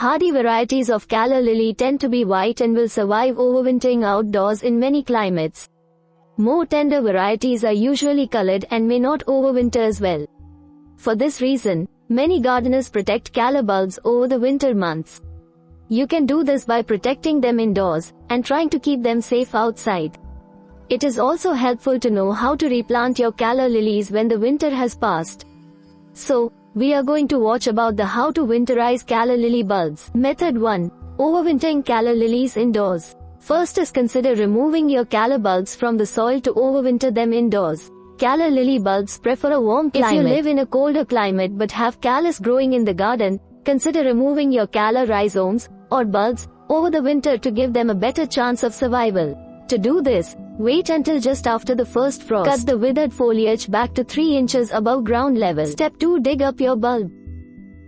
Hardy varieties of calla lily tend to be white and will survive overwintering outdoors in many climates. More tender varieties are usually colored and may not overwinter as well. For this reason, many gardeners protect calla bulbs over the winter months. You can do this by protecting them indoors and trying to keep them safe outside. It is also helpful to know how to replant your calla lilies when the winter has passed. So, we are going to watch about the how to winterize calla lily bulbs. Method 1. Overwintering calla lilies indoors. First is consider removing your calla bulbs from the soil to overwinter them indoors. Calla lily bulbs prefer a warm climate. If you live in a colder climate but have callas growing in the garden, consider removing your calla rhizomes, or bulbs, over the winter to give them a better chance of survival. To do this, wait until just after the first frost. Cut the withered foliage back to 3 inches above ground level. Step 2. Dig up your bulb.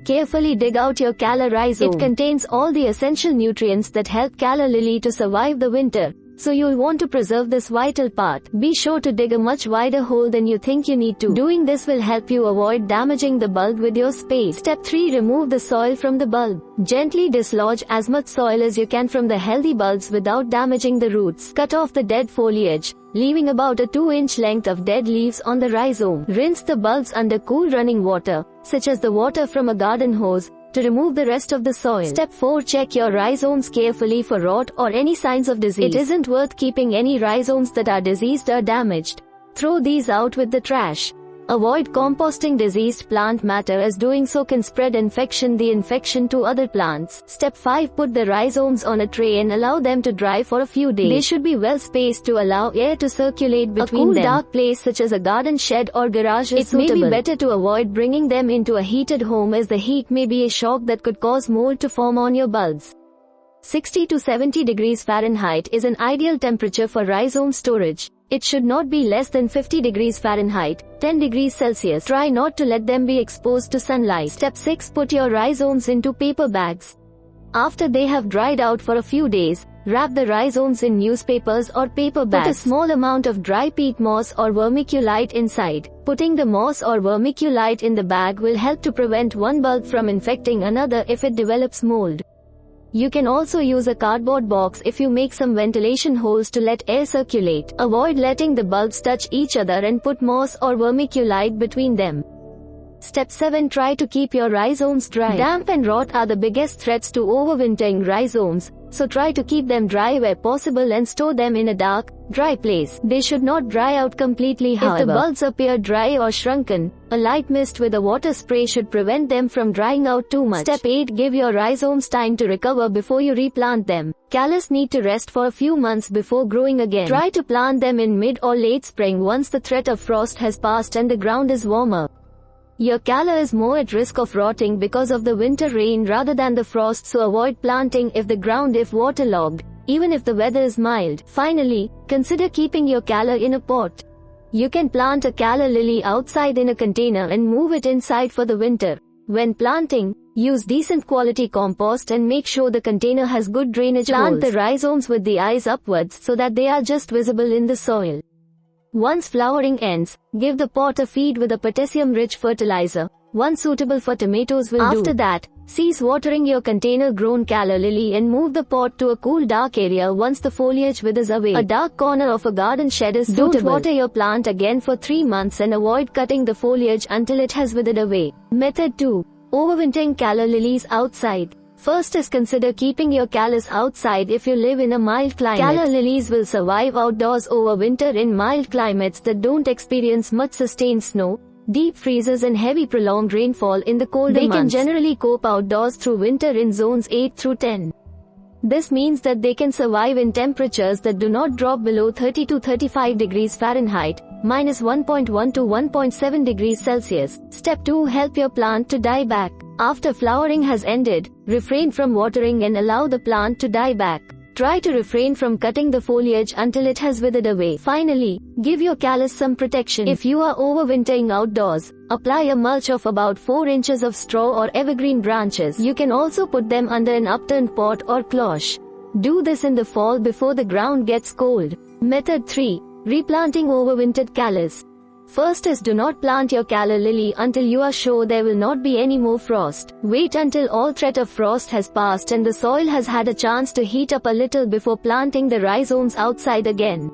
Carefully dig out your calla rhizome. It contains all the essential nutrients that help calla lily to survive the winter, so you'll want to preserve this vital part. Be sure to dig a much wider hole than you think you need to. Doing this will help you avoid damaging the bulb with your spade. Step 3. Remove the soil from the bulb. Gently dislodge as much soil as you can from the healthy bulbs without damaging the roots. Cut off the dead foliage, leaving about a 2-inch length of dead leaves on the rhizome. Rinse the bulbs under cool running water, such as the water from a garden hose, to remove the rest of the soil. Step 4. Check your rhizomes carefully for rot or any signs of disease. It isn't worth keeping any rhizomes that are diseased or damaged. Throw these out with the trash. Avoid composting diseased plant matter, as doing so can spread the infection to other plants. Step 5. Put the rhizomes on a tray and allow them to dry for a few days. They should be well spaced to allow air to circulate between them. A cool, dark place such as a garden shed or garage is suitable. It may be better to avoid bringing them into a heated home, as the heat may be a shock that could cause mold to form on your bulbs. 60 to 70 degrees Fahrenheit is an ideal temperature for rhizome storage. It should not be less than 50 degrees Fahrenheit, 10 degrees Celsius. Try not to let them be exposed to sunlight. Step 6. Put your rhizomes into paper bags. After they have dried out for a few days, wrap the rhizomes in newspapers or paper bags. Put a small amount of dry peat moss or vermiculite inside. Putting the moss or vermiculite in the bag will help to prevent one bulb from infecting another if it develops mold. You can also use a cardboard box if you make some ventilation holes to let air circulate. Avoid letting the bulbs touch each other and put moss or vermiculite between them. Step 7. Try to keep your rhizomes dry. Damp and rot are the biggest threats to overwintering rhizomes, so try to keep them dry where possible and store them in a dark, dry place. They should not dry out completely, however. If the bulbs appear dry or shrunken, a light mist with a water spray should prevent them from drying out too much. Step 8. Give your rhizomes time to recover before you replant them. Callas need to rest for a few months before growing again. Try to plant them in mid or late spring once the threat of frost has passed and the ground is warmer. Your calla is more at risk of rotting because of the winter rain rather than the frost, so avoid planting if the ground is waterlogged, even if the weather is mild. Finally, consider keeping your calla in a pot. You can plant a calla lily outside in a container and move it inside for the winter. When planting, use decent quality compost and make sure the container has good drainage holes. Plant the rhizomes with the eyes upwards so that they are just visible in the soil. Once flowering ends, give the pot a feed with a potassium-rich fertilizer. One suitable for tomatoes will do. After that, cease watering your container-grown calla lily and move the pot to a cool, dark area once the foliage withers away. A dark corner of a garden shed is suitable. Don't water your plant again for 3 months and avoid cutting the foliage until it has withered away. Method 2. Overwintering calla lilies outside. First is consider keeping your callas outside if you live in a mild climate. Calla lilies will survive outdoors over winter in mild climates that don't experience much sustained snow, deep freezes and heavy prolonged rainfall in the colder months. They can generally cope outdoors through winter in zones 8 through 10. This means that they can survive in temperatures that do not drop below 30 to 35 degrees Fahrenheit, minus 1.1 to 1.7 degrees Celsius. Step 2. Help your plant to die back. After flowering has ended, refrain from watering and allow the plant to die back. Try to refrain from cutting the foliage until it has withered away. Finally, give your callas some protection. If you are overwintering outdoors, apply a mulch of about 4 inches of straw or evergreen branches. You can also put them under an upturned pot or cloche. Do this in the fall before the ground gets cold. Method 3. Replanting overwintered callas. First is, do not plant your calla lily until you are sure there will not be any more frost. Wait until all threat of frost has passed and the soil has had a chance to heat up a little before planting the rhizomes outside again.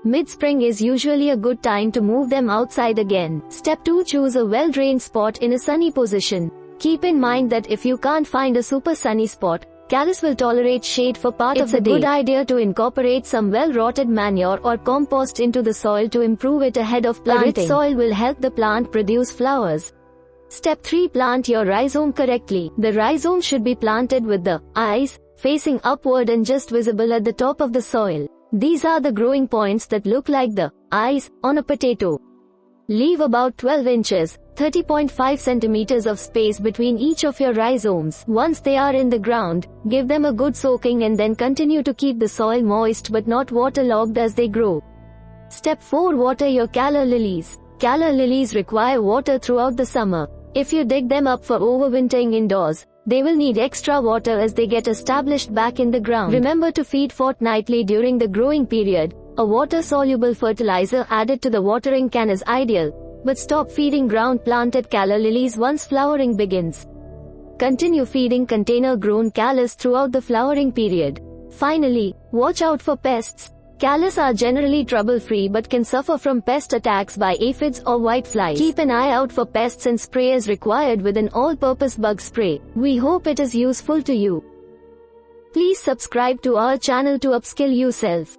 Mid-spring is usually a good time to move them outside again. Step 2. Choose a well-drained spot in a sunny position. Keep in mind that if you can't find a super sunny spot, Callas will tolerate shade for part of the day. It's a good idea to incorporate some well-rotted manure or compost into the soil to improve it ahead of planting. A rich soil will help the plant produce flowers. Step 3. Plant your rhizome correctly. The rhizome should be planted with the eyes facing upward and just visible at the top of the soil. These are the growing points that look like the eyes on a potato. Leave about 12 inches, 30.5 centimeters of space between each of your rhizomes. Once they are in the ground, give them a good soaking and then continue to keep the soil moist but not waterlogged as they grow. Step 4. Water your calla lilies. Calla lilies require water throughout the summer. If you dig them up for overwintering indoors, they will need extra water as they get established back in the ground. Remember to feed fortnightly during the growing period. A water-soluble fertilizer added to the watering can is ideal, but stop feeding ground-planted calla lilies once flowering begins. Continue feeding container-grown callas throughout the flowering period. Finally, watch out for pests. Callas are generally trouble-free but can suffer from pest attacks by aphids or whiteflies. Keep an eye out for pests and spray as required with an all-purpose bug spray. We hope it is useful to you. Please subscribe to our channel to upskill yourself.